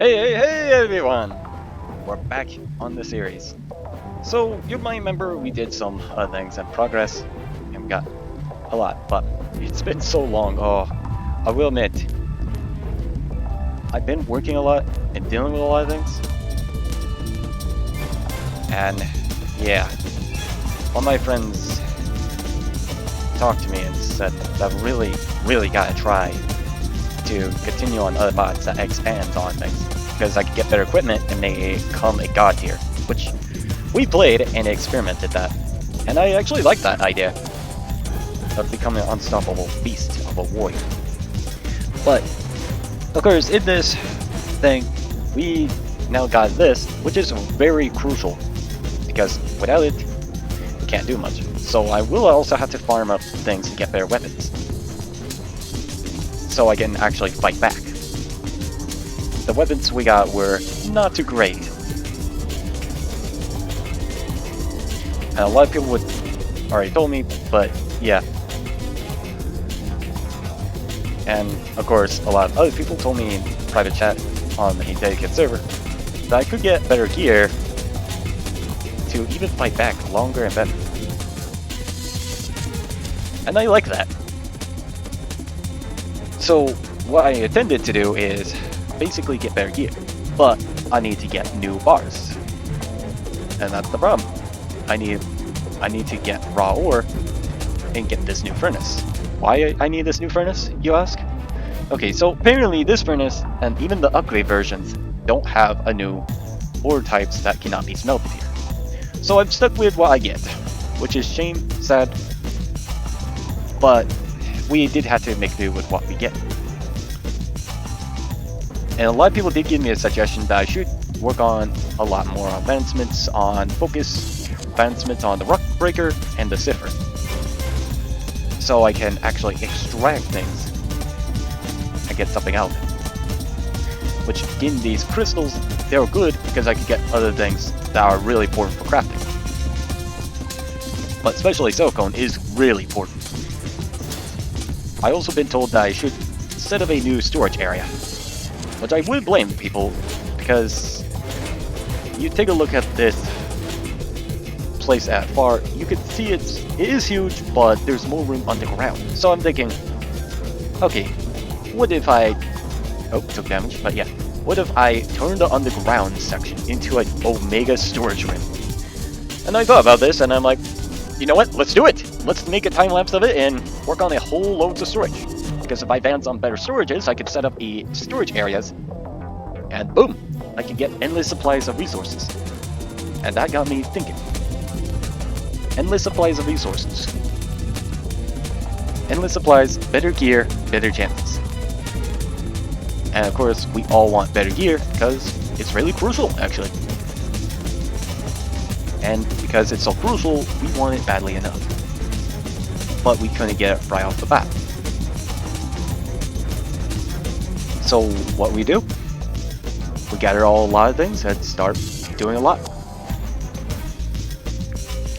Hey everyone! We're back on the series. So, you might remember we did some things in progress, and we got a lot, but it's been so long. Oh, I will admit, I've been working a lot and dealing with a lot of things. And, yeah, one of my friends talked to me and said that really gotta try to continue on other mods that expand on things, because I could get better equipment and become a god tier, which we played and experimented that, and I actually like that idea of becoming an unstoppable beast of a warrior. But of course, in this thing, we now got this, which is very crucial, because without it, we can't do much. So I will also have to farm up things to get better weapons, so I can actually fight back. The weapons we got were not too great. And a lot of people would already told me, but yeah. And of course, a lot of other people told me in private chat on a dedicated server that I could get better gear to even fight back longer and better. And I like that. So what I intended to do is basically get better gear, but I need to get new bars, and that's the problem. I need to get raw ore and get this new furnace. Why I need this new furnace, you ask? Okay, so apparently this furnace and even the upgrade versions don't have a new ore types that cannot be smelted here. So I'm stuck with what I get, which is shame, sad, but we did have to make do with what we get. And a lot of people did give me a suggestion that I should work on a lot more advancements on focus, advancements on the rock breaker and the cipher, so I can actually extract things and get something out of it. Which, in these crystals, they're good because I can get other things that are really important for crafting. But especially silicone is really important. I also been told that I should set up a new storage area, which I would blame people, because you take a look at this place at far, you can see it is huge, but there's more room underground. So I'm thinking, okay, what if I... Oh, took damage, but yeah. What if I turn the underground section into an Omega storage room? And I thought about this, and I'm like, you know what? Let's do it! Let's make a time lapse of it and work on a whole loads of storage. Because if I advance on better storages, I could set up storage areas, and boom, I can get endless supplies of resources. And that got me thinking. Endless supplies of resources. Endless supplies, better gear, better chances. And of course, we all want better gear because it's really crucial, actually. And because it's so crucial, we want it badly enough. But we couldn't get it right off the bat. So what we do? We gather a lot of things and start doing a lot.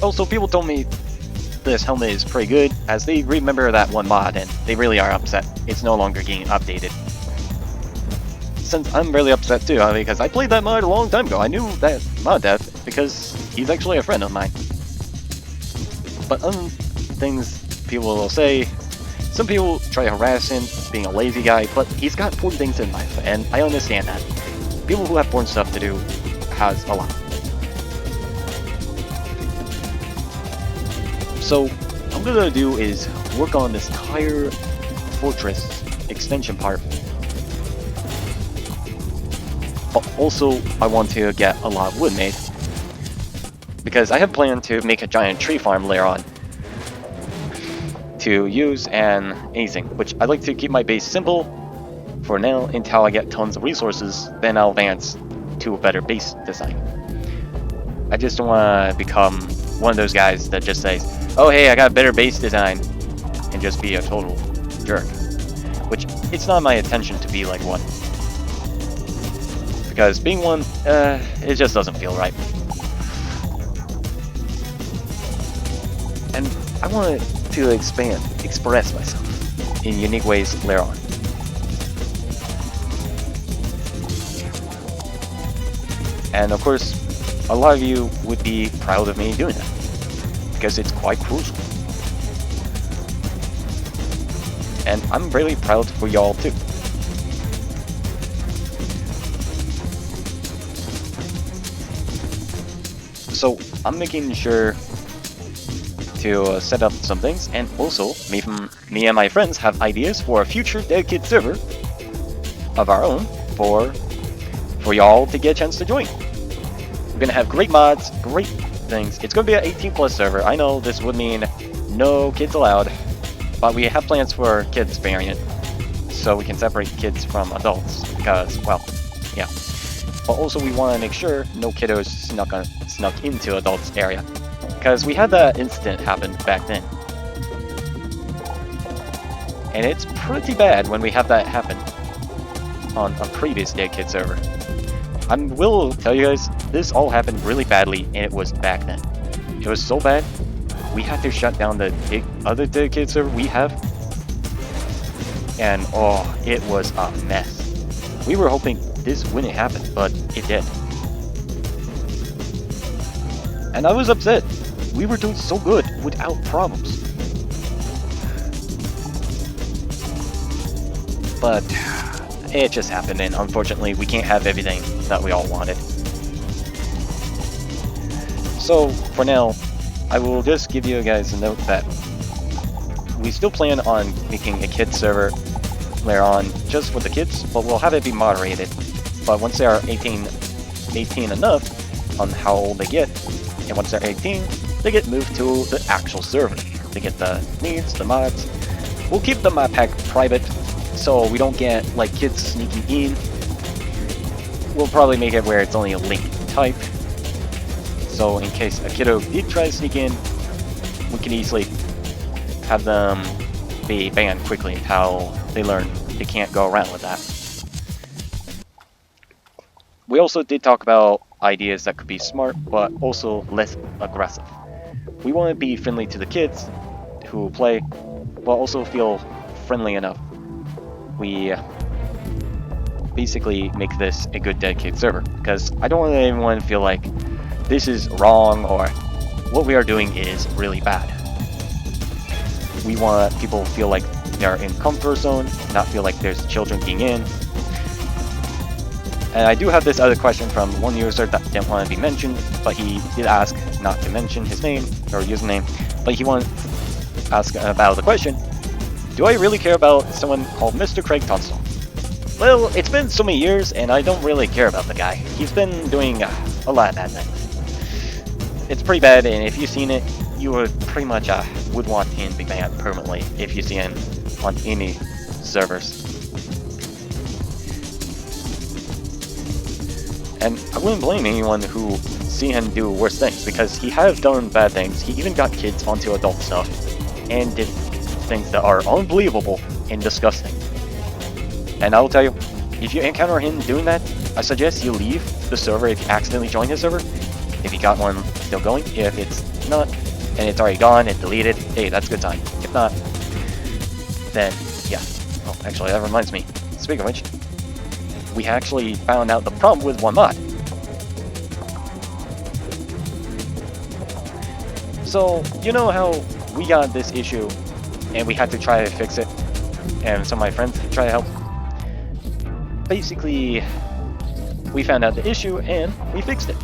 Also, people told me this helmet is pretty good, as they remember that one mod and they really are upset it's no longer getting updated. Since I'm really upset too, because I played that mod a long time ago. I knew that mod dev because he's actually a friend of mine. But other things people will say, some people try to harass him, being a lazy guy, but he's got important things in life, and I understand that. People who have important stuff to do has a lot. So, what I'm gonna do is work on this entire fortress extension part. But also, I want to get a lot of wood made, because I have planned to make a giant tree farm later on to use and anything, which I like to keep my base simple for now until I get tons of resources, then I'll advance to a better base design. I just don't want to become one of those guys that just says, oh hey, I got a better base design, and just be a total jerk. Which, it's not my intention to be like one. Because being one, it just doesn't feel right. And I want to express myself in unique ways later on. And of course, a lot of you would be proud of me doing that, because it's quite crucial. And I'm really proud for y'all too. So I'm making sure to set up some things, and also me and my friends have ideas for a future dedicated server of our own for y'all to get a chance to join. We're gonna have great mods, great things. It's gonna be an 18+ server. I know this would mean no kids allowed, but we have plans for kids variant, so we can separate kids from adults, because, well, yeah. But also we want to make sure no kiddos snuck into adults area, because we had that incident happen back then. And it's pretty bad when we have that happen on a previous dedicated server. I will tell you guys, this all happened really badly, and it was back then. It was so bad, we had to shut down the other dedicated server we have. And oh, it was a mess. We were hoping this wouldn't happen, but it did. And I was upset. We were doing so good without problems. But it just happened, and unfortunately we can't have everything that we all wanted. So for now, I will just give you guys a note that we still plan on making a kids server later on just for the kids, but we'll have it be moderated. But once they are 18 enough on how old they get, and once they're 18, they get moved to the actual server. They get the needs, the mods. We'll keep the ModPack private, so we don't get like kids sneaking in. We'll probably make it where it's only a link type, so in case a kiddo did try to sneak in, we can easily have them be banned quickly until they learn they can't go around with that. We also did talk about ideas that could be smart, but also less aggressive. We want to be friendly to the kids who play, but also feel friendly enough. We basically make this a good dedicated server, because I don't want anyone to feel like this is wrong or what we are doing is really bad. We want people to feel like they're in comfort zone, not feel like there's children being in. And I do have this other question from one user that didn't want to be mentioned, but he did ask not to mention his name or username, but he wanted to ask about the question, do I really care about someone called Mr. Craig Tunstall? Well, it's been so many years and I don't really care about the guy. He's been doing a lot of bad things. It's pretty bad, and if you've seen it, you would pretty much would want him to be banned permanently if you see him on any servers. And I wouldn't blame anyone who see him do worse things, because he has done bad things. He even got kids onto adult stuff and did things that are unbelievable and disgusting. And I will tell you, if you encounter him doing that, I suggest you leave the server if you accidentally join his server. If you got one still going, if it's not, and it's already gone and deleted, hey, that's a good time. If not, then yeah. Oh, actually, that reminds me. Speaking of which, we actually found out the problem with one mod. So, you know how we got this issue and we had to try to fix it, and some of my friends try to help? Basically, we found out the issue and we fixed it.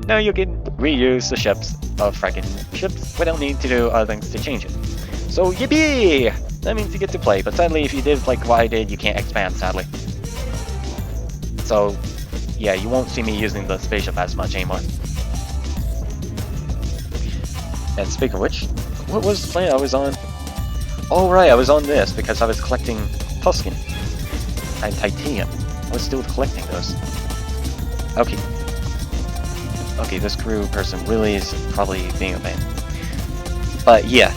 Now you can reuse the ships of fracking ships without needing to do other things to change it. So yippee! That means you get to play, but sadly if you did like what I did, you can't expand, sadly. So yeah, you won't see me using the spaceship as much anymore. And speaking of which, what was the planet I was on? Oh right, I was on this because I was collecting Tuscan and Titanium. I was still collecting those. Okay. Okay, this crew person really is probably being a pain. But yeah.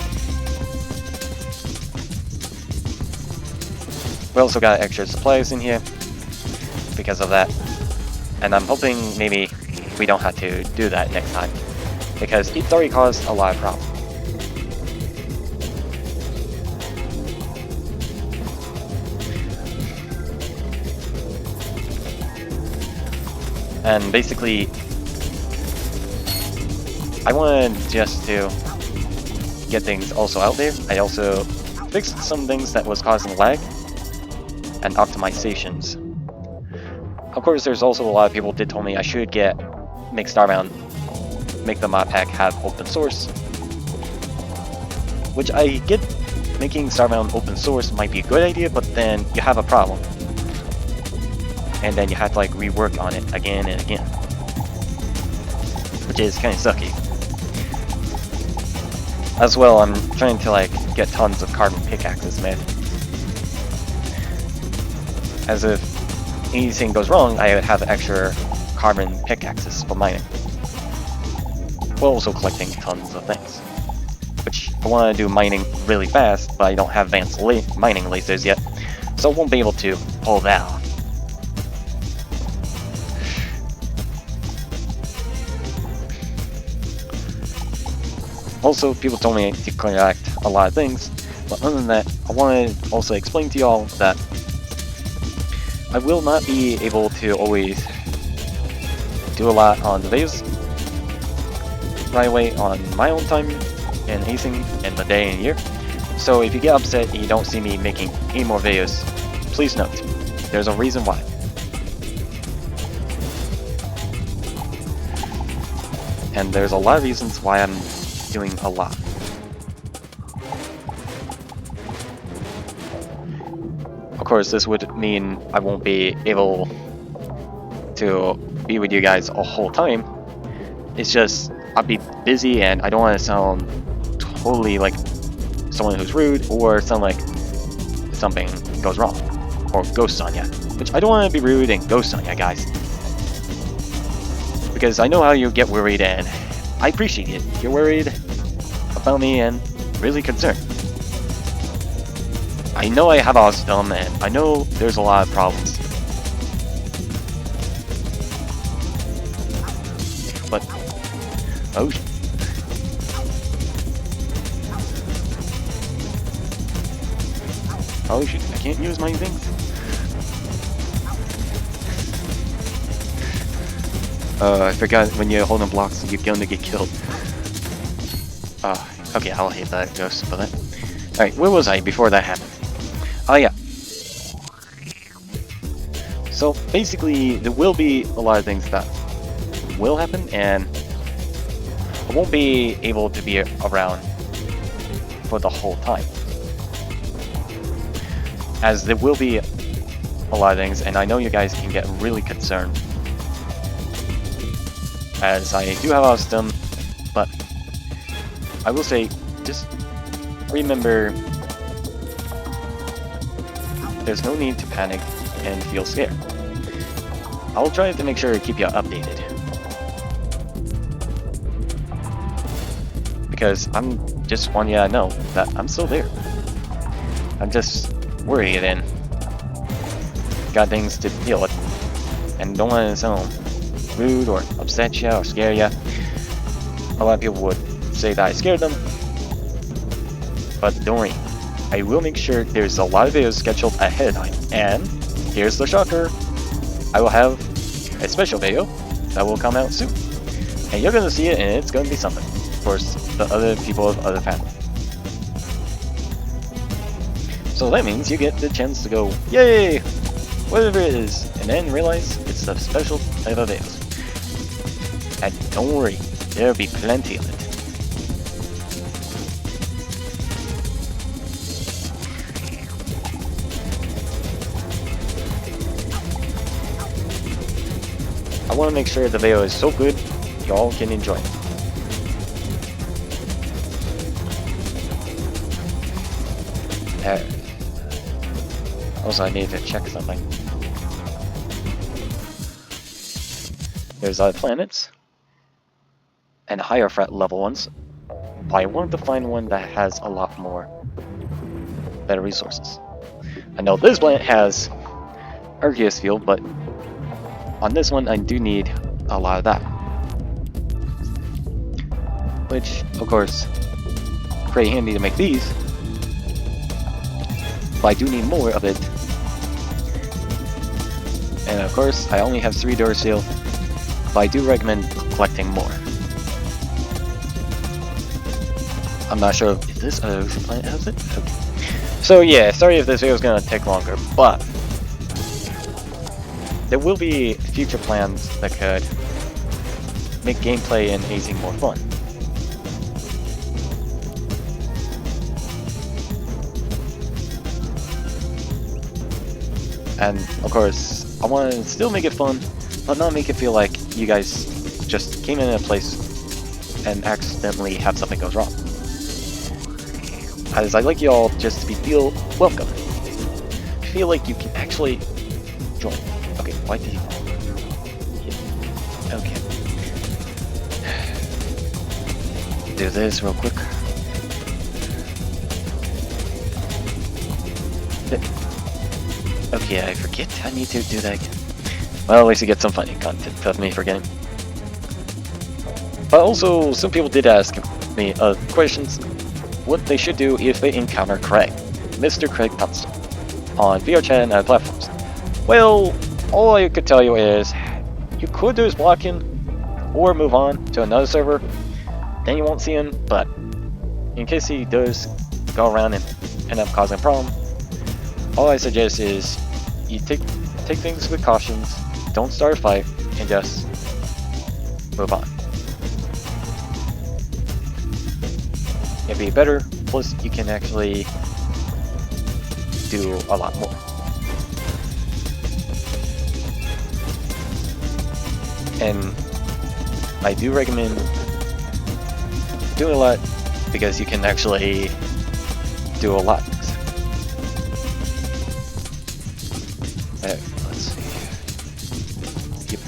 We also got extra supplies in here because of that. And I'm hoping maybe we don't have to do that next time, because it's already caused a lot of problems. And basically, I wanted just to get things also out there. I also fixed some things that was causing lag and optimizations. Of course, there's also a lot of people did tell me I should make StarBound, make the ModPack have open source, which I get. Making StarBound open source might be a good idea, but then you have a problem, and then you have to like rework on it again and again, which is kind of sucky. As well, I'm trying to like get tons of carbon pickaxes made. As if anything goes wrong, I would have extra carbon pickaxes for mining. While also collecting tons of things. Which I want to do mining really fast, but I don't have advanced mining lasers yet, so I won't be able to pull that off. Also, people told me to collect a lot of things, but other than that, I want to also explain to y'all that I will not be able to always do a lot on the videos right away on my own time and anything in the day and year. So if you get upset and you don't see me making any more videos, please note, there's a reason why. And there's a lot of reasons why I'm doing a lot. Of course, this would mean I won't be able to be with you guys a whole time. It's just, I'll be busy and I don't want to sound totally like someone who's rude or sound like something goes wrong or ghosts on ya, which I don't want to be rude and ghost on ya, guys, because I know how you get worried and I appreciate it. You're worried about me and really concerned. I know I have awesome and I know there's a lot of problems, but oh. Oh shit, I can't use my things. I forgot when you're holding blocks, you're gonna get killed. Okay, I'll hit that ghost for that. Alright, where was I before that happened? Oh yeah. So basically, there will be a lot of things that will happen, and I won't be able to be around for the whole time. As there will be a lot of things, and I know you guys can get really concerned. As I do have a lot of them, but I will say, just remember, there's no need to panic and feel scared. I'll try to make sure to keep you updated. Because I'm just wanting you to know that I'm still there. I'm just worried and got things to deal with, and don't want to sound rude or upset you or scare you. A lot of people would say that I scared them, but don't worry, I will make sure there's a lot of videos scheduled ahead of time. And here's the shocker, I will have a special video that will come out soon, and you're gonna see it and it's gonna be something. Of course, the other people of other families. So that means you get the chance to go, yay, whatever it is, and then realize it's a special type of videos. And don't worry, there'll be plenty of it. I want to make sure the video is so good, y'all can enjoy it. Also, I need to check something. There's other planets and higher threat level ones, but I wanted to find one that has a lot more better resources. I know this planet has Arceus field, but on this one I do need a lot of that, which of course pretty handy to make these, but I do need more of it. And of course I only have 3 Duracell, but I do recommend collecting more. I'm not sure if this ocean planet has it. Okay. So yeah, sorry if this video is gonna take longer, but there will be future plans that could make gameplay and hazing more fun. And of course, I want to still make it fun, but not make it feel like you guys just came in a place and accidentally have something goes wrong. As I like you all just to feel welcome. Feel like you can actually join. Okay, why did you... Yeah. Okay. Do this real quick. Okay, I forget. I need to do that again. Well, at least you get some funny content of me forgetting. But also, some people did ask me questions what they should do if they encounter Craig, Mr. Craig Tunstall, on VRChat and other platforms. Well, all I could tell you is, you could do is block him, or move on to another server, then you won't see him, but in case he does go around and end up causing a problem, all I suggest is you take things with cautions, don't start a fight, and just move on. It'd be better, plus you can actually do a lot more. And I do recommend doing a lot because you can actually do a lot. Let's see. Yep.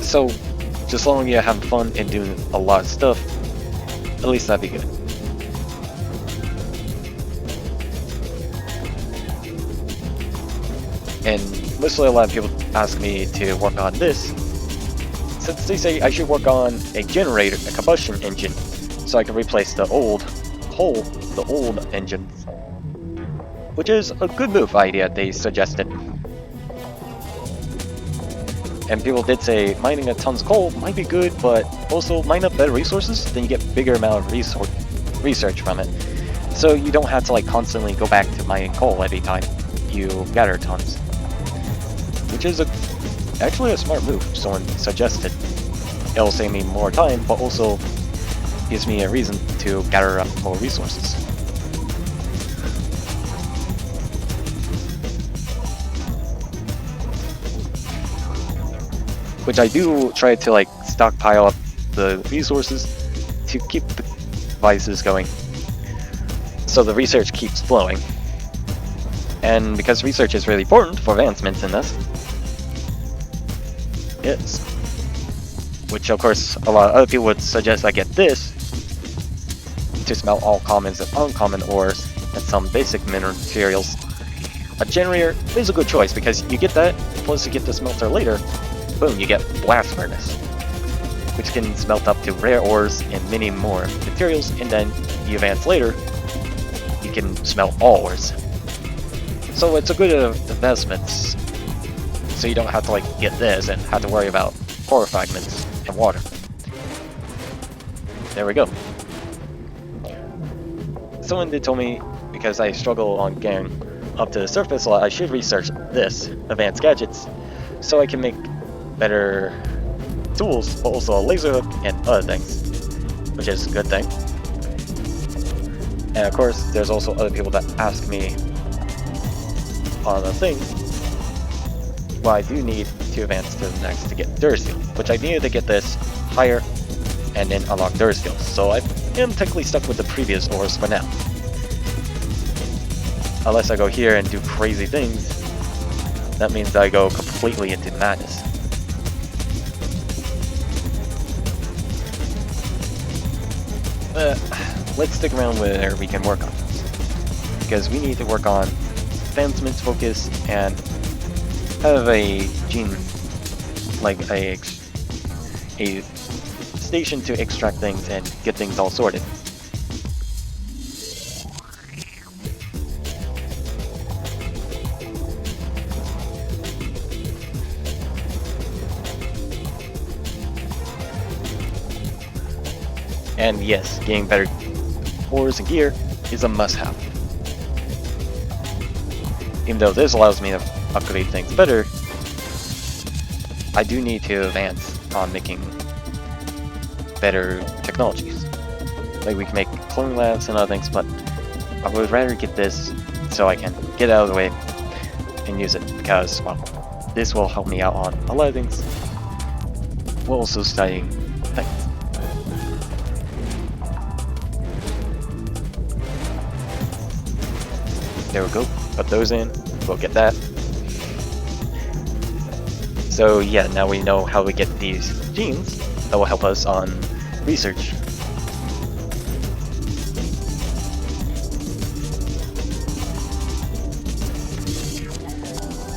So, just as long as you're having fun and doing a lot of stuff, at least that'd be good. And mostly a lot of people ask me to work on this, since they say I should work on a generator, a combustion engine, so I can replace the old engine, which is a good move idea they suggested. And people did say mining a tons of coal might be good, but also mine up better resources, then you get bigger amount of research from it. So you don't have to like constantly go back to mining coal every time you gather tons. Which is actually a smart move, someone suggested. It'll save me more time, but also gives me a reason to gather up more resources. Which I do try to like stockpile up the resources to keep the devices going, so the research keeps flowing. And because research is really important for advancements in this, yes. Which of course a lot of other people would suggest I get this to smelt all commons and uncommon ores and some basic mineral materials. A generator is a good choice because you get that, plus you get the smelter later. Boom, you get blast furnace, which can smelt up to rare ores and many more materials, and then you advance later, you can smelt all ores. So it's a good investment, so you don't have to like get this and have to worry about ore fragments and water. There we go. Someone did tell me, because I struggle on getting up to the surface a lot, I should research this, advanced gadgets, so I can make better tools, but also a laser hook and other things, which is a good thing. And of course, there's also other people that ask me on the thing what I do need to advance to the next to get Dursteel, which I needed to get this higher and then unlock Dursteel. So I am technically stuck with the previous ores for now. Unless I go here and do crazy things, that means I go completely into madness. Let's stick around where we can work on this, because we need to work on advancements focus and have a gene, like a station to extract things and get things all sorted. And yes, getting better ores and gear is a must-have. Even though this allows me to upgrade things better, I do need to advance on making better technologies. Like we can make cloning labs and other things, but I would rather get this so I can get out of the way and use it, because, well, this will help me out on a lot of things while also studying things. There we go, put those in, we'll get that. So yeah, now we know how we get these genes that will help us on research.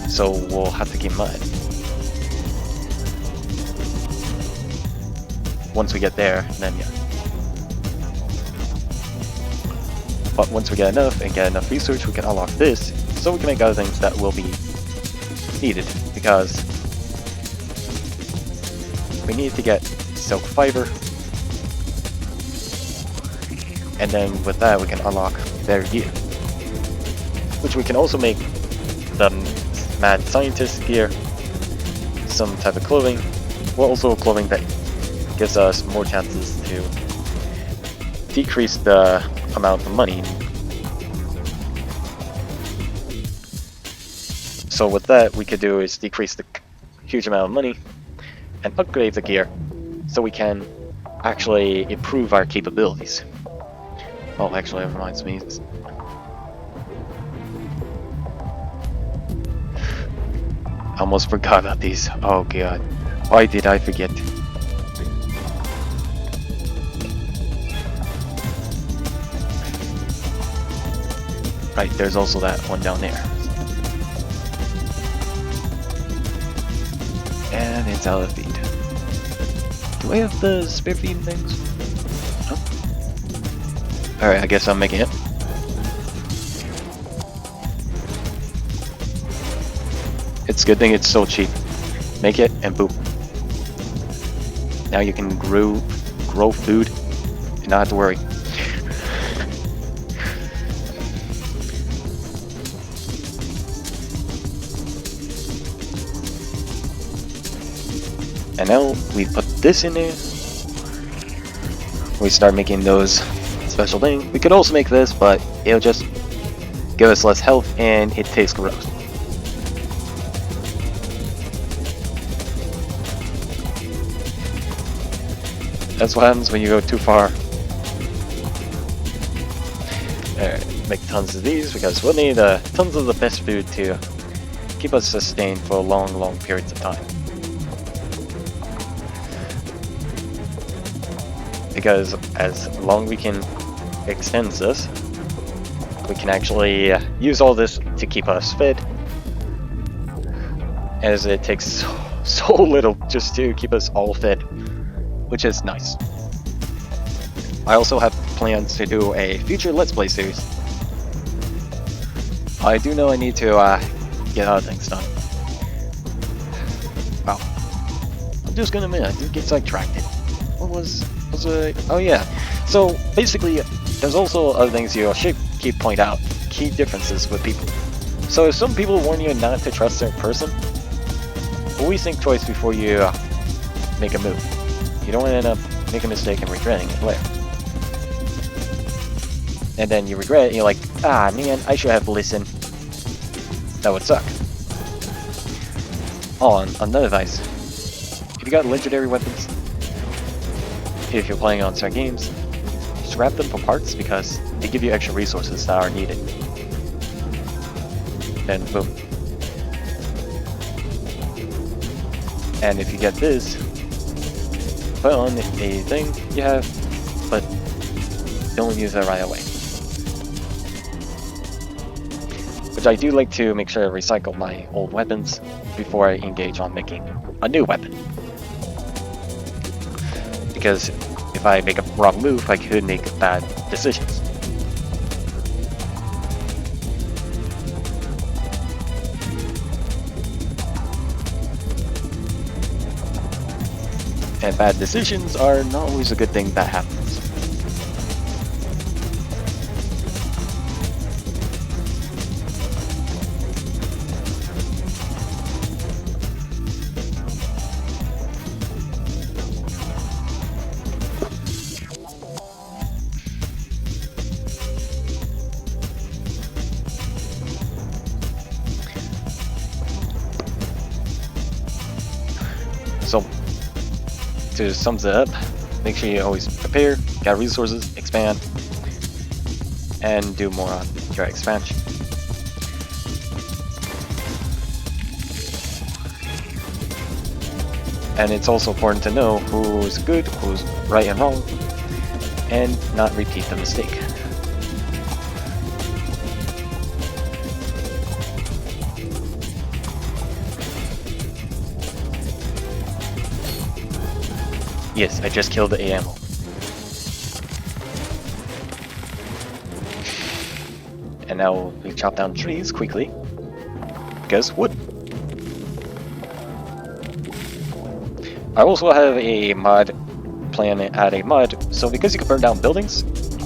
So we'll have to keep in mind. Once we get there, then yeah. But once we get enough and get enough research, we can unlock this, so we can make other things that will be needed, because we need to get silk fiber, and then with that we can unlock better gear, which we can also make the mad scientist gear, some type of clothing, well, also clothing that gives us more chances to decrease the amount of money. So with that, we could do is decrease the huge amount of money and upgrade the gear so we can actually improve our capabilities. Oh, actually, that reminds me. I almost forgot about these. Oh god, why did I forget? Right, there's also that one down there. And it's out of feed. Do I have the spare feed things? Oh. Alright, I guess I'm making it. It's a good thing it's so cheap. Make it and boom. Now you can grow food and not have to worry. And now we put this in there. We start making those special things. We could also make this, but it'll just give us less health and it tastes gross. That's what happens when you go too far. Alright, make tons of these because we'll need tons of the best food to keep us sustained for long periods of time. Because as long as we can extend this, we can actually use all this to keep us fed, as it takes so little just to keep us all fed, which is nice. I also have plans to do a future Let's Play series. I do know I need to get other things done. Wow. I'm just gonna admit, I did get sidetracked. What was oh yeah. So basically, there's also other things you should keep point out, key differences with people. So if some people warn you not to trust a certain person, always think twice before you make a move. You don't want to end up making a mistake and regretting it later. And then you regret it, and you're like, ah man, I should have listened. That would suck. Oh, and another advice. If you got legendary weapons, if you're playing on certain games, scrap them for parts because they give you extra resources that are needed. Then boom. And if you get this, put on a thing you have, but don't use it right away. Which I do like to make sure I recycle my old weapons before I engage on making a new weapon. Because if I make a wrong move, I could make bad decisions. And bad decisions are not always a good thing that happens. to sums it up, make sure you always prepare, gather resources, expand, and do more on your expansion. And it's also important to know who's good, who's right and wrong, and not repeat the mistake. Yes, I just killed the animal. And now we chop down trees quickly, because wood. I also have a mod plan to add a mod, so because you can burn down buildings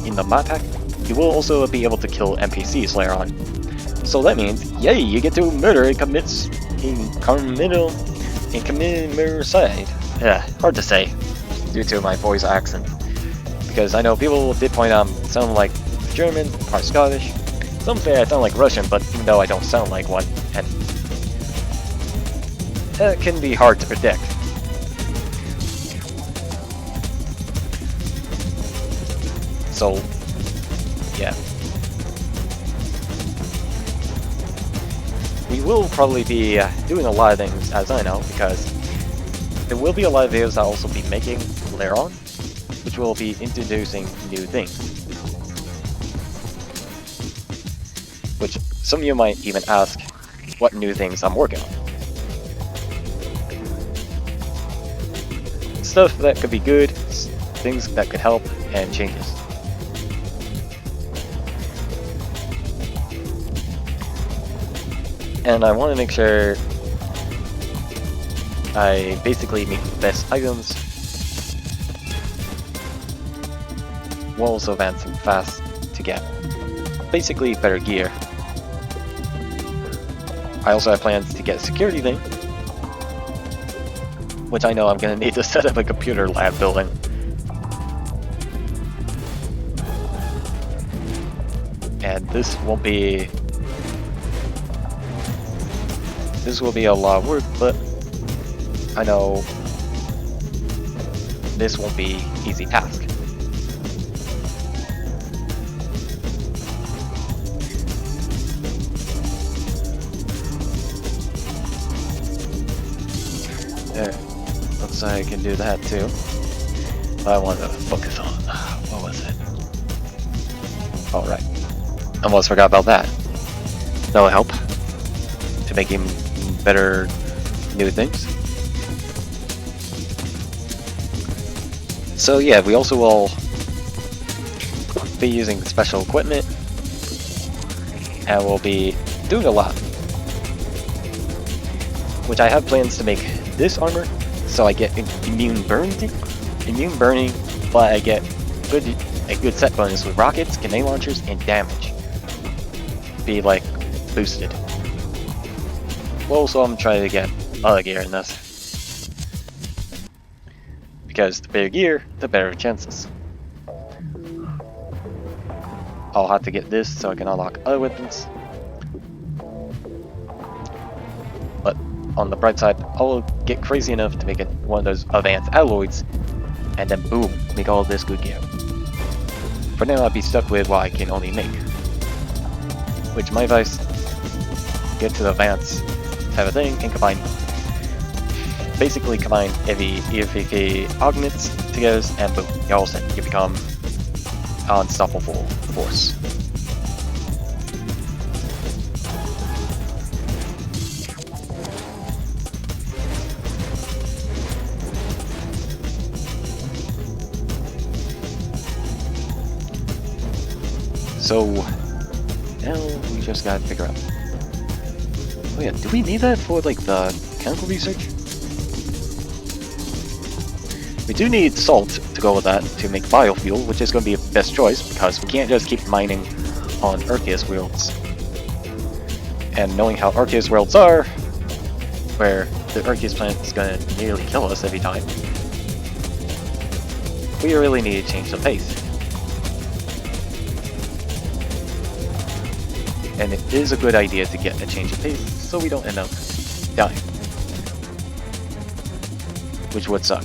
in the ModPack, you will also be able to kill NPCs later on. So that means, yay, you get to murder and commit side. Yeah, hard to say due to my voice accent. Because I know people did point out I sound like German or Scottish. Some say I sound like Russian, but even though I don't sound like one, and it can be hard to predict. So, yeah. We will probably be doing a lot of things, as I know, because there will be a lot of videos I'll also be making later on, which will be introducing new things. Which some of you might even ask what new things I'm working on. Stuff that could be good, things that could help, and changes. And I want to make sure I basically make the best items while also advancing fast to get basically better gear. I also have plans to get a security thing, which I know I'm going to need to set up a computer lab building. And this will be a lot of work, but I know this won't be an easy task. There, looks like I can do that too. But I want to focus on, what was it? Alright, almost forgot about that. That'll help to make him better new things. So yeah, we also will be using special equipment, and we'll be doing a lot. Which I have plans to make this armor, so I get immune burning, but I get a good set bonus with rockets, grenade launchers, and damage. Be like boosted. Well, so I'm trying to get other gear in this. Because the better gear, the better chances. I'll have to get this so I can unlock other weapons. But on the bright side, I'll get crazy enough to make it one of those advanced alloys, and then boom, make all this good gear. For now, I'll be stuck with what I can only make. Which my advice, get to the advanced type of thing and basically combine every EFK augments together, and boom, you're all set. You become an unstoppable force. So now we just gotta figure out. Oh yeah, do we need that for like the chemical research? We do need salt to go with that to make biofuel, which is going to be the best choice because we can't just keep mining on Arceus worlds. And knowing how Arceus worlds are, where the Arceus planet is going to nearly kill us every time, we really need to change the pace. And it is a good idea to get a change of pace so we don't end up dying. Which would suck.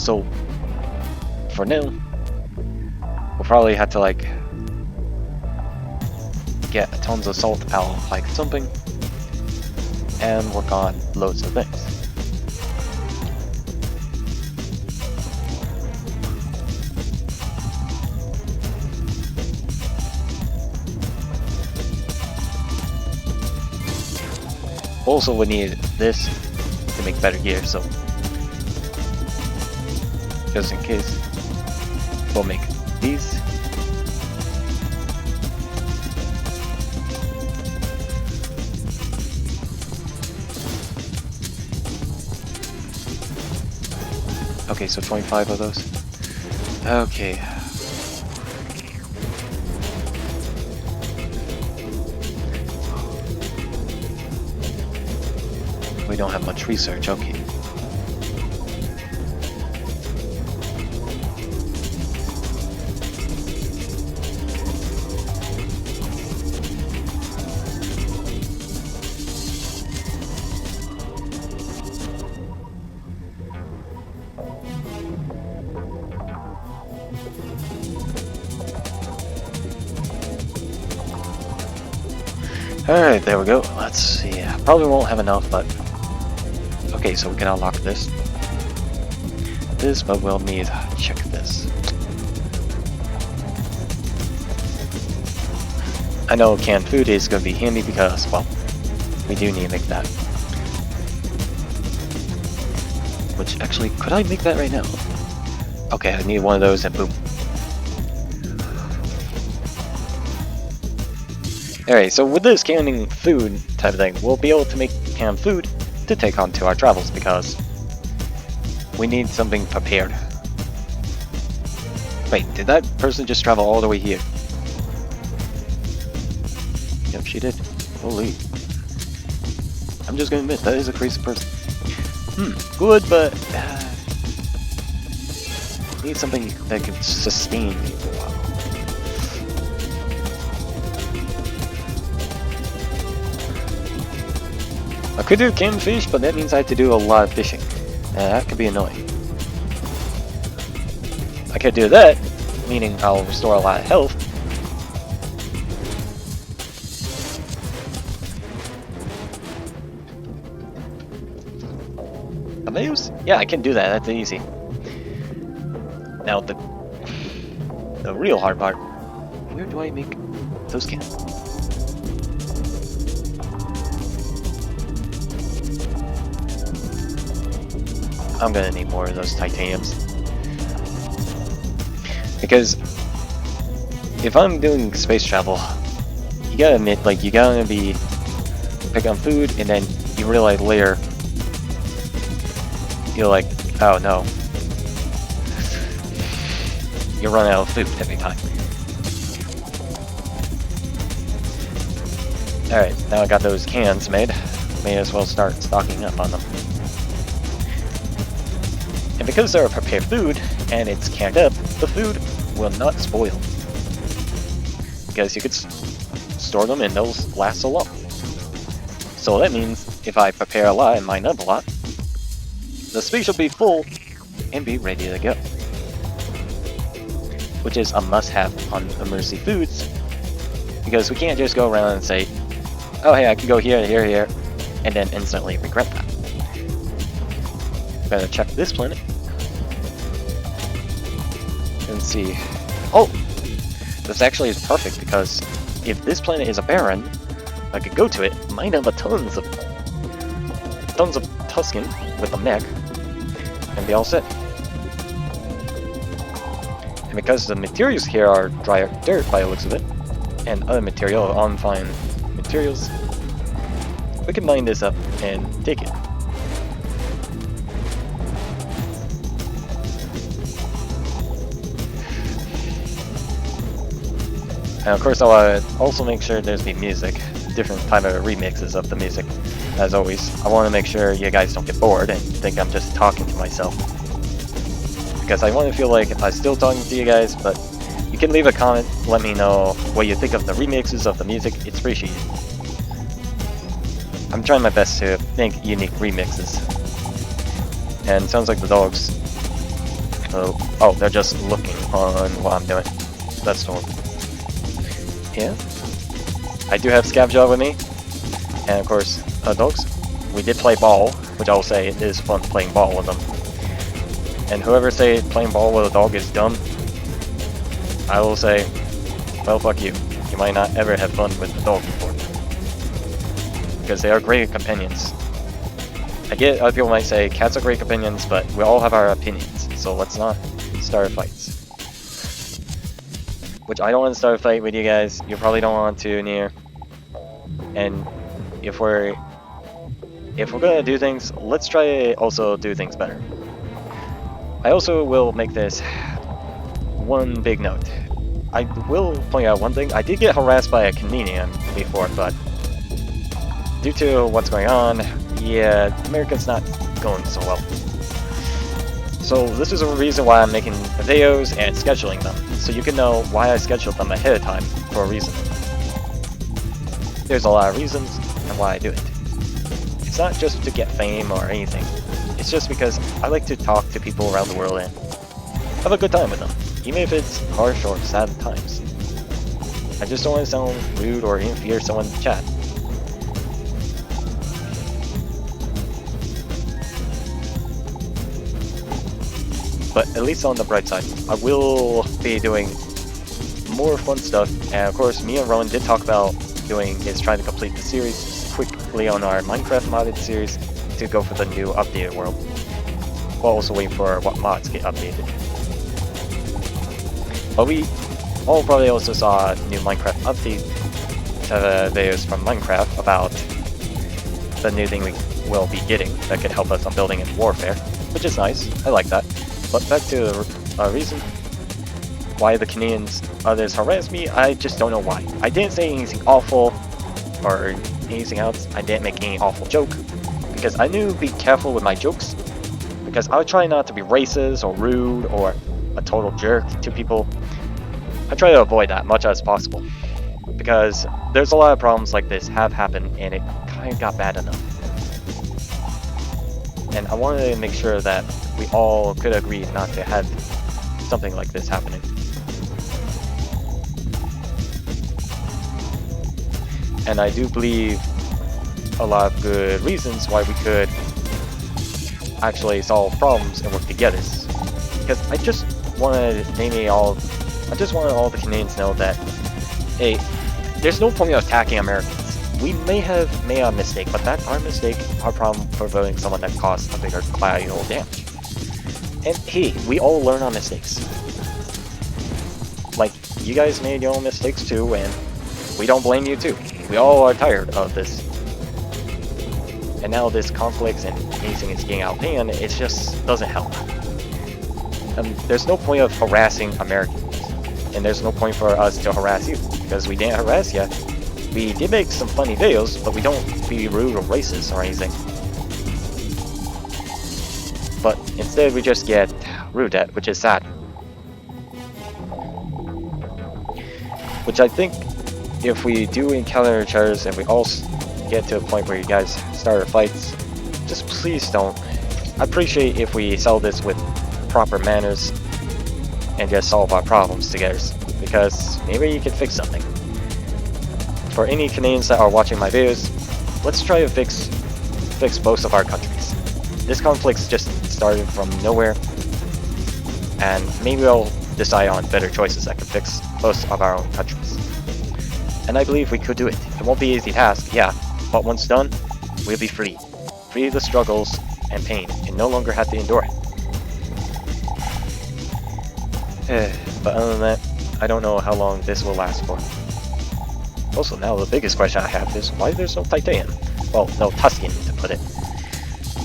So for now, we'll probably have to like get tons of salt out of like something and work on loads of things. Also, we need this to make better gear, so just in case, we'll make these. Okay, so 25 of those. Okay. We don't have much research, okay. Alright, there we go. Let's see. Probably won't have enough, but okay, so we can unlock this. But we'll need check this. I know canned food is going to be handy because, well, we do need to make that. Which actually, could I make that right now? Okay, I need one of those and boom. Alright, so with this canning food type of thing, we'll be able to make canned food to take on to our travels because we need something prepared. Wait, did that person just travel all the way here? Yep, she did. Holy. I'm just gonna admit, that is a crazy person. Good, but need something that can sustain me for a while. I could do canned fish, but that means I have to do a lot of fishing. That could be annoying. I could do that, meaning I'll restore a lot of health. Tomatoes? Yeah, I can do that. That's easy. Now the real hard part. Where do I make those cans? I'm gonna need more of those titaniums. Because if I'm doing space travel, you gotta admit, like, you gotta be pick on food and then you realize later you're like, oh no. You run out of food every time. Alright, now I got those cans made. May as well start stocking up on them. And because they're prepared food, and it's canned up, the food will not spoil. Because you could store them and they'll last so long. So that means, if I prepare a lot and mine up a lot, the space will be full and be ready to go. Which is a must-have on Emergency Foods, because we can't just go around and say, oh hey, I can go here, here, here, and then instantly regret that. Better check this planet. And see. Oh! This actually is perfect, because if this planet is a barren, I could go to it, mine up tons of Tuscan with a mech, and be all set. And because the materials here are dry dirt by the looks of it, and other material, unfine materials, we can mine this up and take it. And of course I want to also make sure there's the music, different type of remixes of the music. As always, I want to make sure you guys don't get bored and think I'm just talking to myself. Because I want to feel like I'm still talking to you guys, but you can leave a comment, let me know what you think of the remixes of the music, it's appreciated. I'm trying my best to think unique remixes. And it sounds like the dogs Oh, they're just looking on what I'm doing. That's all. Yeah. I do have Scavenger with me, and of course, dogs. We did play ball, which I will say it is fun playing ball with them. And whoever say playing ball with a dog is dumb, I will say, well, fuck you. You might not ever have fun with a dog before. Because they are great companions. I get other people might say cats are great companions, but we all have our opinions, so let's not start fights. Which I don't want to start a fight with you guys, you probably don't want to near. And if we're gonna do things, let's try to also do things better. I also will make this one big note. I will point out one thing. I did get harassed by a Canadian before, but due to what's going on, yeah, America's not going so well. So this is a reason why I'm making videos and scheduling them, so you can know why I scheduled them ahead of time for a reason. There's a lot of reasons and why I do it. It's not just to get fame or anything. It's just because I like to talk to people around the world and have a good time with them, even if it's harsh or sad at times. I just don't want to sound rude or interfere someone in chat. But at least on the bright side, I will be doing more fun stuff, and of course me and Rowan did talk about trying to complete the series quickly on our Minecraft modded series to go for the new updated world. We'll also wait for what mods get updated. But we all probably also saw new Minecraft update videos from Minecraft about the new thing we will be getting that could help us on building in warfare, which is nice. I like that. But back to the reason why the Canadians others harassed me, I just don't know why. I didn't say anything awful or anything else. I didn't make any awful joke because I knew to be careful with my jokes because I would try not to be racist or rude or a total jerk to people. I try to avoid that much as possible because there's a lot of problems like this have happened and it kind of got bad enough. And I wanted to make sure that we all could agree not to have something like this happening. And I do believe a lot of good reasons why we could actually solve problems and work together. Because I just wanted all the Canadians to know that, hey, there's no point in attacking Americans. We may have made a mistake, but that's our mistake, our problem for voting someone that caused a bigger collateral damage. And hey, we all learn our mistakes. Like, you guys made your own mistakes too, and we don't blame you too. We all are tired of this. And now this conflict and anything is getting out of hand, it just doesn't help. There's no point of harassing Americans, and there's no point for us to harass you, because we didn't harass you. We did make some funny videos, but we don't be rude or racist or anything. But instead we just get rude at, which is sad. Which I think if we do encounter each other and we all get to a point where you guys start fights, just please don't. I appreciate if we settle this with proper manners and just solve our problems together, because maybe you can fix something. For any Canadians that are watching my videos, let's try to fix both of our countries. This conflict's just started from nowhere, and maybe we'll decide on better choices that can fix both of our own countries. And I believe we could do it. It won't be an easy task, yeah, but once done, we'll be free. Free of the struggles and pain, and no longer have to endure it. But other than that, I don't know how long this will last for. Also, now the biggest question I have is, why there's no Titan? Well, no Tuscan, to put it.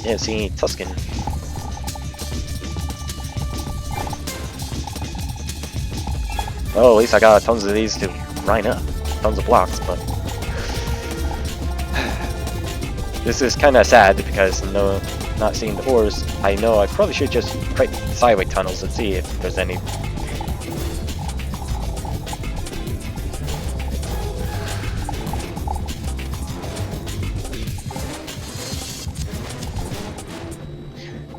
Didn't see any Tuscan. Well, at least I got tons of these to line up. Tons of blocks, but... this is kinda sad because not seeing the ores, I know I probably should just create sideway tunnels and see if there's any.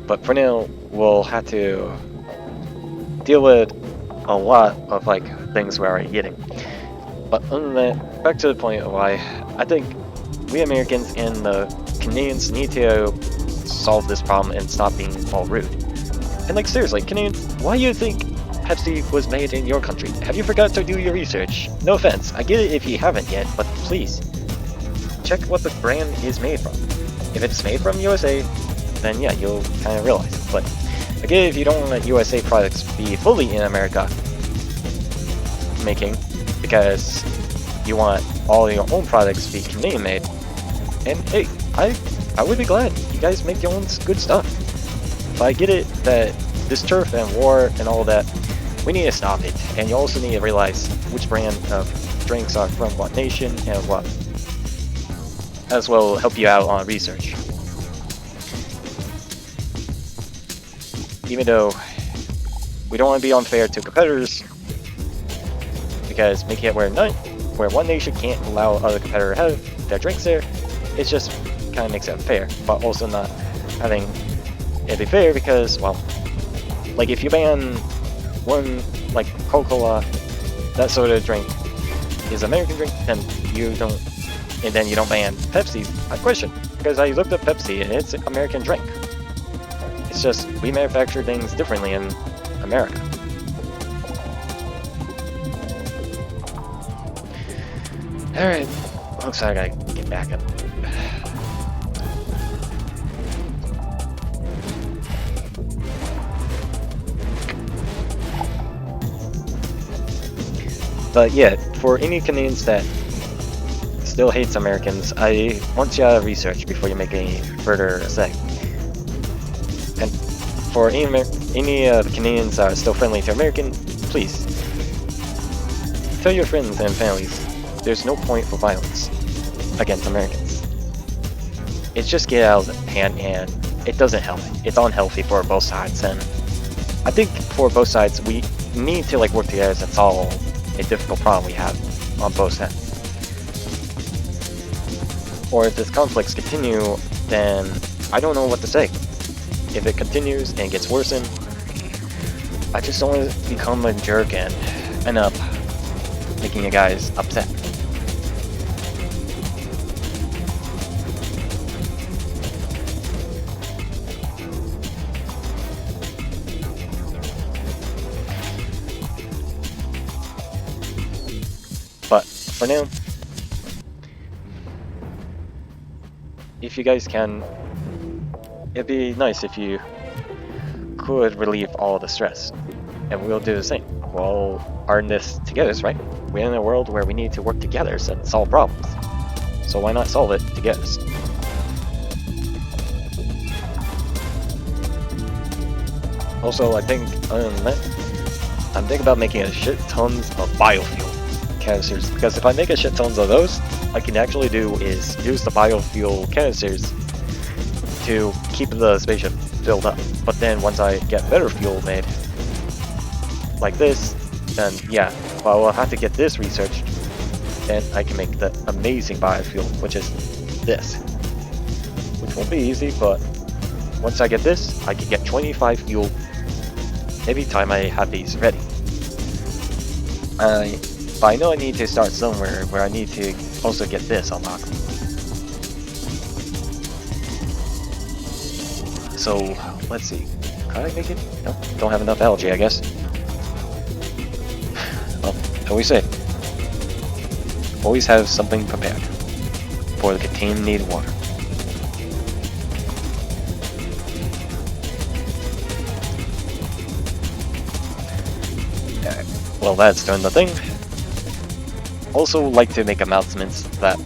But for now, we'll have to deal with a lot of like things we're already getting. But other than that, back to the point of why I think we Americans and the Canadians need to solve this problem and stop being all rude. And like seriously, Canadians, why do you think Pepsi was made in your country? Have you forgot to do your research? No offense, I get it if you haven't yet, but please, check what the brand is made from. If it's made from USA, then yeah, you'll kind of realize it. But I get it if you don't want USA products be fully in America making, because you want all your own products to be Canadian made. And hey, I would be glad you guys make your own good stuff. But I get it that this turf and war and all that, we need to stop it. And you also need to realize which brand of drinks are from what nation and what, as well help you out on research. Even though we don't want to be unfair to competitors, because making it where one nation can't allow other competitor to have their drinks there, it just kind of makes it unfair, but also not having it be fair because, well, like if you ban one, like Coca-Cola, that sort of drink is American drink, then you don't ban Pepsi. I question, because I looked up Pepsi and it's an American drink. It's just we manufacture things differently in America. Alright, looks like I gotta get back up. But yeah, for any Canadians that still hates Americans, I want you to research before you make any further say. And for any Canadians that are still friendly to American, please tell your friends and families there's no point for violence against Americans. It's just get out of hand and it doesn't help. It's unhealthy for both sides, and I think for both sides we need to like work together to solve a difficult problem we have on both sides. Or if this conflicts continue, then I don't know what to say. If it continues and gets worsened, I just don't want to become a jerk and end up making you guys upset. But for now, if you guys can, it'd be nice if you could relieve all the stress, and we'll do the same. We'll are in this together, right? We're in a world where we need to work together and solve problems. So why not solve it together? Also, I think other than that, I'm thinking about making a shit tons of biofuel canisters, because if I make a shit tons of those, I can actually do is use the biofuel canisters to keep the spaceship filled up. But then once I get better fuel made, like this, then yeah, well, I'll have to get this researched, and I can make the amazing biofuel, which is this. Which won't be easy, but once I get this, I can get 25 fuel every time I have these ready. But I know I need to start somewhere where I need to also get this unlocked. So, let's see. Can I make it? No, don't have enough algae, I guess. Well, as we say, always have something prepared for the contaminated water. Well, that's done the thing. Also like to make announcements that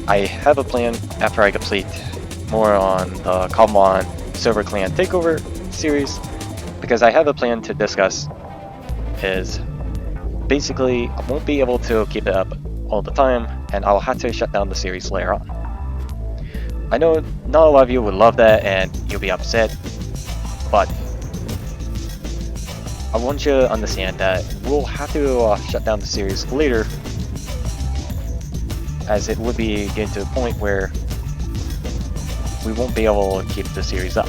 I have a plan after I complete more on the Common Server Clan Takeover series, because I have a plan to discuss is basically I won't be able to keep it up all the time and I'll have to shut down the series later on. I know not a lot of you would love that and you'll be upset, but I want you to understand that we'll have to shut down the series later, as it would be getting to the point where we won't be able to keep the series up.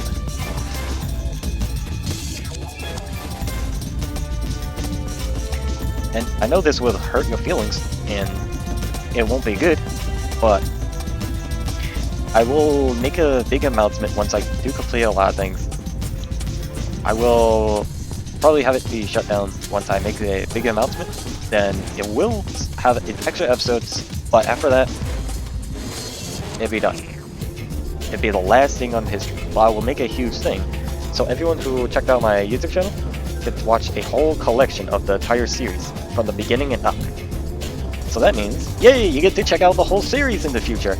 And I know this will hurt your feelings, and it won't be good, but I will make a big announcement once I do complete a lot of things. I will probably have it be shut down once I make a big announcement. Then it will have extra episodes, but after that, it'll be done. It'll be the last thing on history, but I will make a huge thing. So everyone who checked out my YouTube channel gets to watch a whole collection of the entire series, from the beginning and up. So that means, yay, you get to check out the whole series in the future,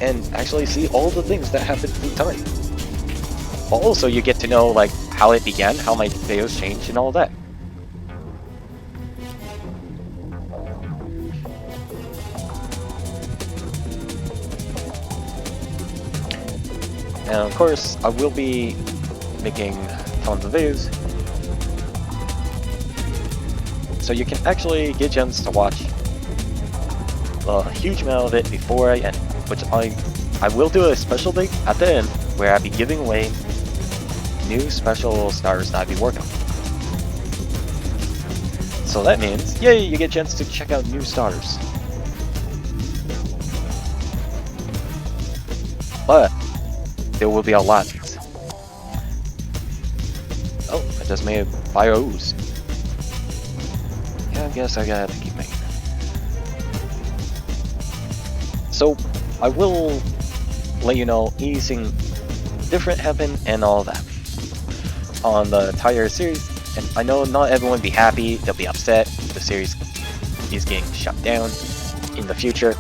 and actually see all the things that happen through time. But also you get to know like how it began, how my videos changed, and all that. And of course, I will be making tons of videos, so you can actually get a chance to watch a huge amount of it before I end, which I will do a special thing at the end where I'll be giving away new special stars that I'll be working on. So that means, yay, you get a chance to check out new starters. But there will be a lot. Oh, I just made fire ooze. Yeah, I guess I gotta keep making it. So I will let you know anything different happen and all that on the entire series. And I know not everyone will be happy, they'll be upset. The series is getting shut down in the future.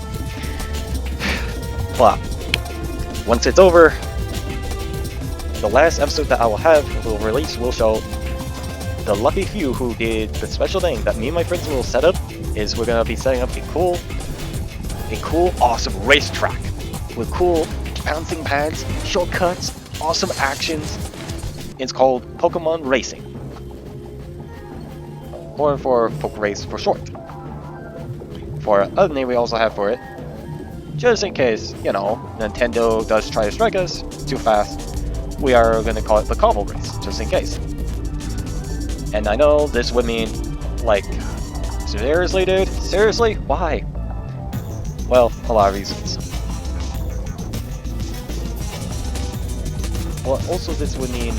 But once it's over, the last episode that I will release will show the lucky few who did the special thing that me and my friends will set up. Is we're gonna be setting up a cool, awesome racetrack with cool bouncing pads, shortcuts, awesome actions. It's called Pokemon Racing, or for Poke Race for short. For other name we also have for it, just in case, you know, Nintendo does try to strike us too fast, we are going to call it the Cobble Race, just in case. And I know this would mean, like, seriously dude? Seriously? Why? Well, a lot of reasons. Well, also this would mean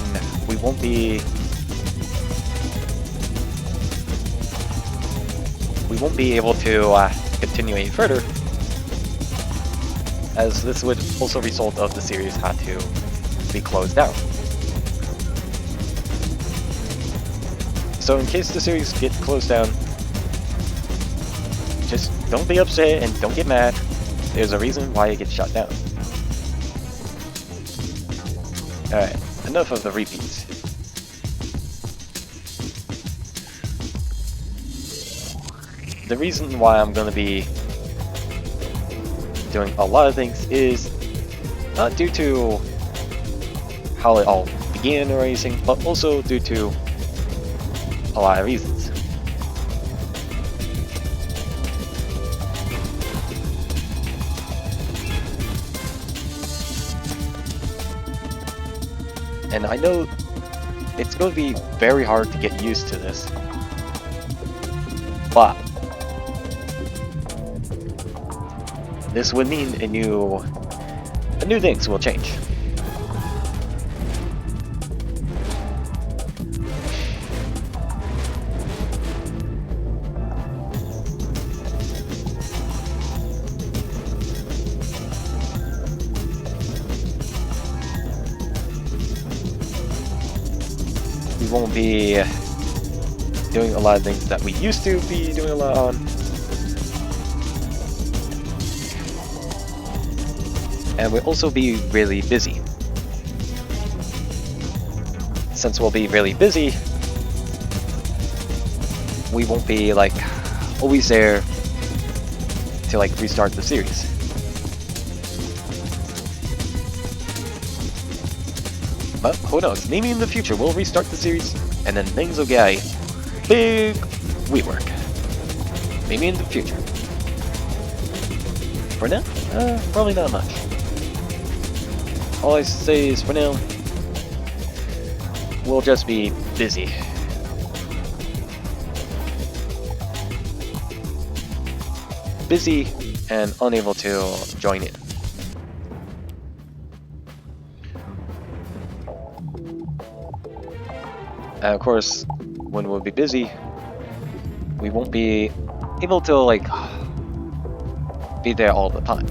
we won't be able to continue any further, as this would also result of the series had to be closed down. So in case the series gets closed down, just don't be upset and don't get mad. There's a reason why it gets shut down. Alright, enough of the repeats. The reason why I'm going to be doing a lot of things is not due to how it all began or anything, but also due to a lot of reasons. And I know it's going to be very hard to get used to this, but this would mean a new things will change. We won't be doing a lot of things that we used to be doing a lot on. And we'll also be really busy. Since we'll be really busy, we won't be like always there to like restart the series. But who knows, maybe in the future we'll restart the series and then things will get a big rework. Maybe in the future. For now, probably not much. All I say is for now, we'll just be busy. busy and unable to join in. And of course, when we'll be busy, we won't be able to like be there all the time.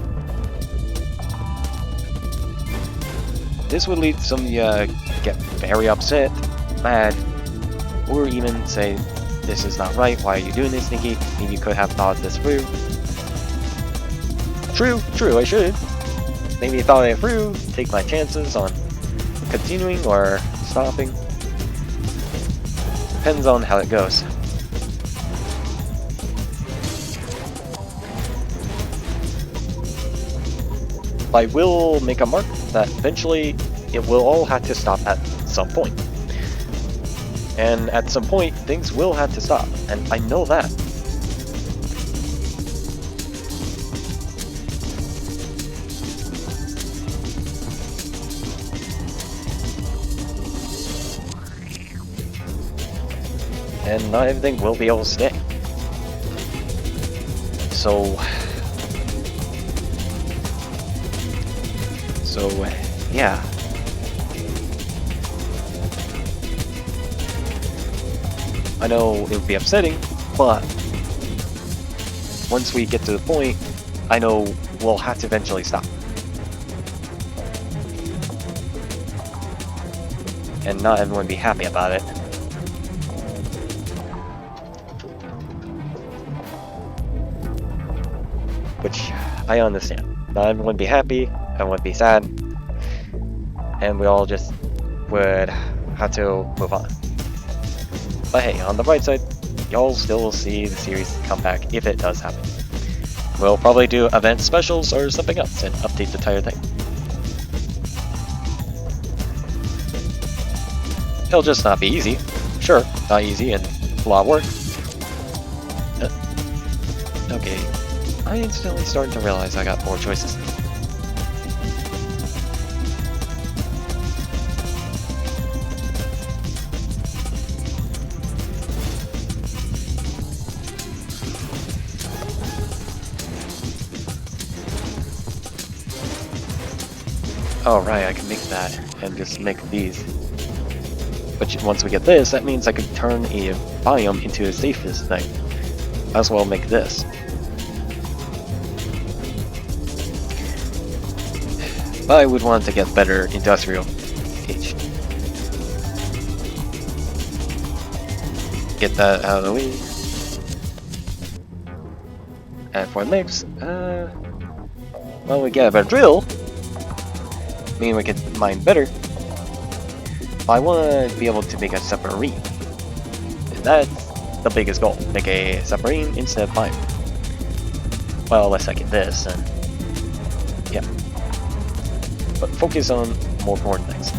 This would lead some of you get very upset, mad, or even say, "This is not right. Why are you doing this, Nikki? Maybe you could have thought this through." True, I should. Maybe thought it through, take my chances on continuing or stopping. Depends on how it goes. I will make a mark that eventually it will all have to stop at some point. And at some point, things will have to stop, and I know that. And not everything will be able to stay. So yeah. I know it would be upsetting, but once we get to the point, I know we'll have to eventually stop. And not everyone will be happy about it. Which I understand. Not everyone would be happy, everyone would be sad, and we all just would have to move on. But hey, on the bright side, y'all still will see the series come back if it does happen. We'll probably do event specials or something else and update the entire thing. It'll just not be easy. Sure, not easy and a lot of work. Okay, I instantly starting to realize I got more choices. Oh right, I can make that and just make these. But once we get this, that means I could turn a biome into a safest thing. Might as well make this. But I would want to get better industrial age. Get that out of the way. And for mix, well, we get a better drill. I mean, we can mine better. But I want to be able to make a submarine. And that's the biggest goal. Make a submarine instead of mine. Well, unless I get this, and yeah. But focus on more important things.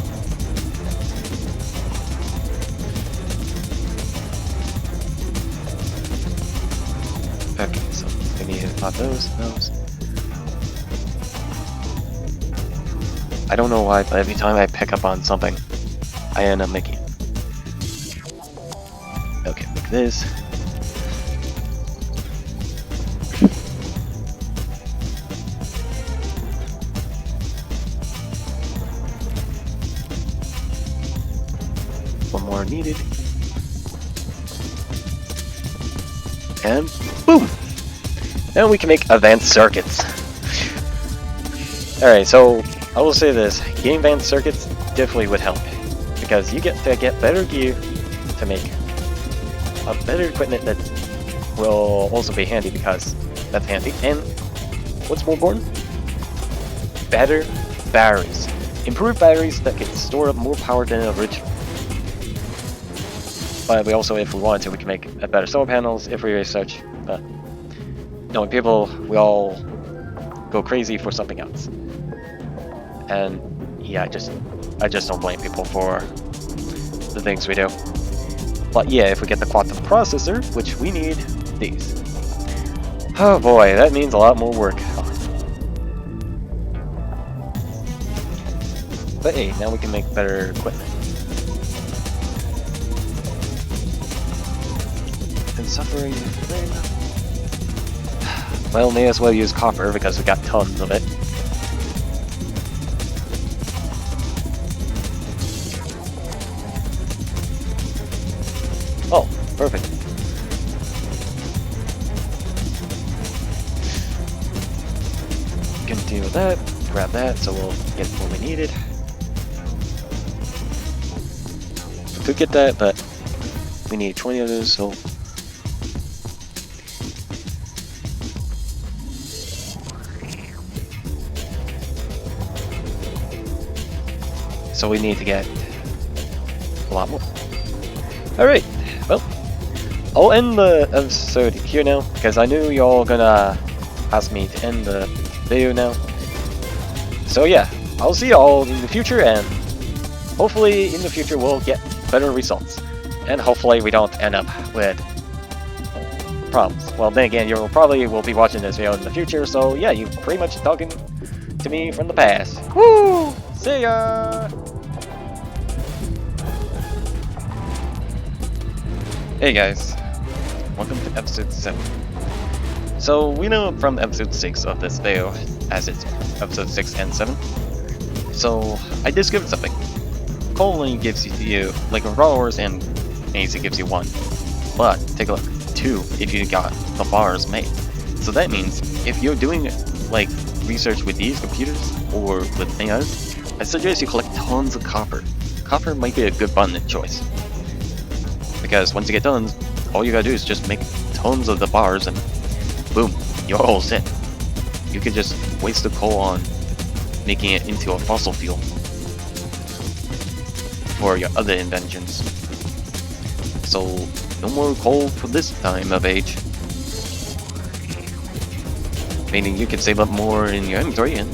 Okay, so we need to pop those. I don't know why, but every time I pick up on something, I end up making it. Okay, make this. One more needed. And boom! Now we can make advanced circuits. Alright, so I will say this, getting advanced circuits definitely would help, because you get to get better gear to make a better equipment that will also be handy, because that's handy. And what's more important? Better batteries. Improved batteries that can store up more power than the original. But we also, if we wanted to, we can make a better solar panels if we research. But knowing people, we all go crazy for something else. And yeah, I just don't blame people for the things we do. But yeah, if we get the quantum processor, which we need these. Oh boy, that means a lot more work. But hey, now we can make better equipment. And suffering. Well, may as well use copper because we got tons of it. Oh, perfect. Continue with that, grab that, so we'll get what we needed. We could get that, but we need 20 of those, so... So we need to get a lot more. Alright, well, I'll end the episode here now, because I knew y'all gonna ask me to end the video now. So yeah, I'll see y'all in the future, and hopefully in the future we'll get better results. And hopefully we don't end up with problems. Well, then again, you probably will be watching this video in the future, so yeah, you're pretty much talking to me from the past. Woo! See ya! Hey guys, welcome to episode 7. So we know from episode 6 of this video, as it's episode 6 and 7. So I discovered something. Coal only gives you like raw ores, and AC gives you 1. But take a look, 2 if you got the bars made. So that means if you're doing like research with these computers or with things, I suggest you collect tons of copper. Copper might be a good abundant choice. Because once you get done, all you gotta do is just make tons of the bars and boom, you're all set. You can just waste the coal on making it into a fossil fuel for your other inventions. So no more coal for this time of age. Meaning you can save up more in your inventory and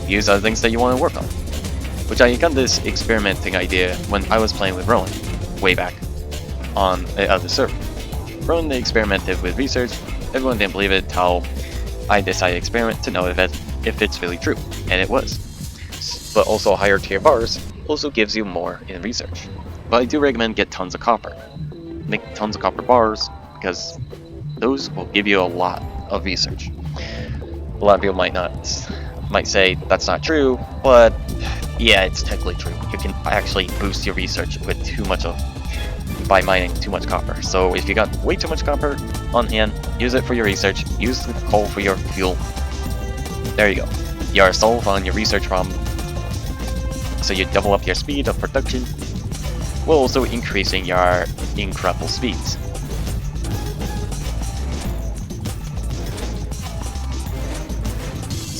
use other things that you want to work on. Which I got this experimenting idea when I was playing with Rowan way back on the other server. Rowan experimented with research. Everyone didn't believe it how I decided to experiment to know if it's really true, and it was. But also higher tier bars also gives you more in research. But I do recommend get tons of copper. Make tons of copper bars because those will give you a lot of research. A lot of people might say that's not true, but yeah, it's technically true. You can actually boost your research with by mining too much copper. So if you got way too much copper on hand, use it for your research, use the coal for your fuel. There you go. You're solved on your research problem. So you double up your speed of production, while also increasing your incredible speeds.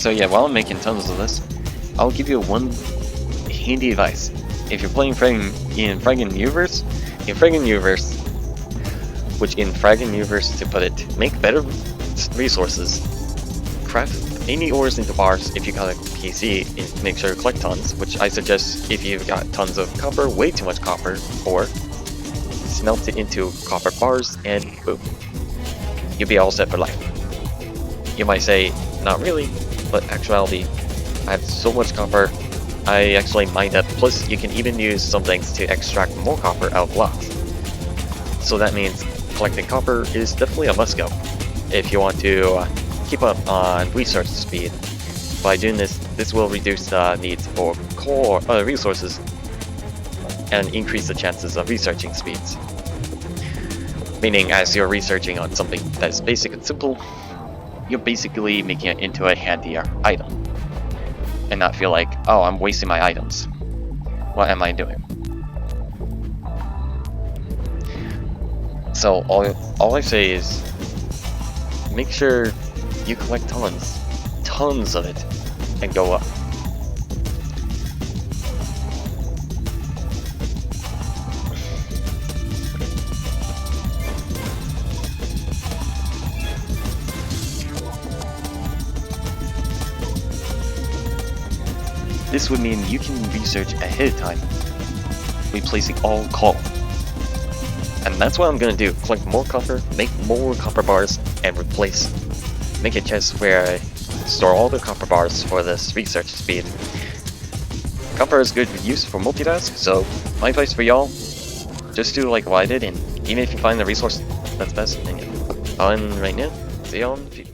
So yeah, while I'm making tons of this, I'll give you one handy advice. If you're playing in Fragment Universe, which in Fragment Universe to put it, make better resources, craft any ores into bars if you got a PC, and make sure to collect tons, which I suggest if you've got tons of copper, way too much copper, or smelt it into copper bars and boom. You'll be all set for life. You might say, not really, but actuality, I have so much copper, I actually mined up, plus you can even use some things to extract more copper out of blocks. So that means collecting copper is definitely a must-go if you want to keep up on research speed. By doing this, this will reduce the needs for core resources and increase the chances of researching speeds. Meaning, as you're researching on something that is basic and simple, you're basically making it into a handier item. And not feel like, oh, I'm wasting my items. What am I doing? So all I say is, make sure you collect tons of it, and go up. This would mean you can research ahead of time, replacing all coal. And that's what I'm gonna do, collect more copper, make more copper bars, and make a chest where I store all the copper bars for this research speed. Copper is good use for multitask, so my advice for y'all, just do like what I did, and even if you find the resource that's best, then I'll end right now. See y'all in the future.